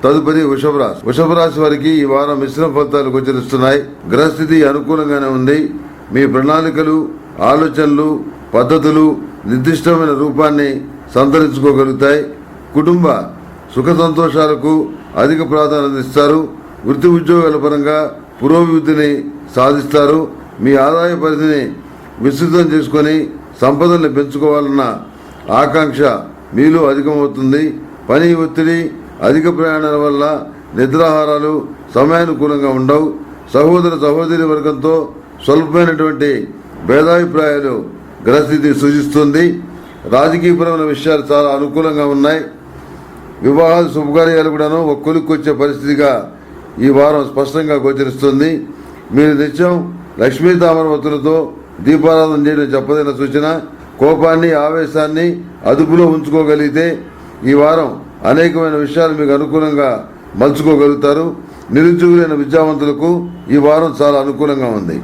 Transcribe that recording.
తదుపరి వృషభ రాశి వారికి ఈ వారం మిశ్రమ ఫలితాలు గోచరిస్తున్నాయి. గ్రహస్థితి అనుకూలంగానే ఉంది. మీ ప్రణాళికలు, ఆలోచనలు, పద్ధతులు నిర్దిష్టమైన రూపాన్ని సంతరించుకోగలుగుతాయి. కుటుంబ సుఖ సంతోషాలకు అధిక ప్రాధాన్యత ఇస్తారు. వృత్తి ఉద్యోగాల పరంగా పురోభివృద్ధిని సాధిస్తారు. మీ ఆదాయ పరిధిని విస్తృతం చేసుకొని సంపదల్ని పెంచుకోవాలన్న ఆకాంక్ష మీలో అధికమవుతుంది. పని ఒత్తిడి, అధిక ప్రయాణాల వల్ల నిద్రాహారాలు సమయానుకూలంగా ఉండవు. సహోదరి వర్గంతో స్వల్పమైనటువంటి భేదాభిప్రాయాలు గ్రహస్థితి సూచిస్తుంది. రాజకీయపరమైన విషయాలు చాలా అనుకూలంగా ఉన్నాయి. వివాహాలు, శుభకార్యాలు కూడాను ఒక కొలిక్కొచ్చే పరిస్థితిగా ఈ వారం స్పష్టంగా గోచరిస్తుంది. మీరు నిత్యం లక్ష్మీ తామరవత్తులతో దీపారాధన చేయడం చెప్పదైన సూచన. కోపాన్ని, ఆవేశాన్ని అదుపులో ఉంచుకోగలిగితే ఈ వారం అనేకమైన విషయాలు మీకు అనుకూలంగా మలుచుకోగలుగుతారు. నిరుద్యోగులైన విద్యావంతులకు ఈ వారం చాలా అనుకూలంగా ఉంది.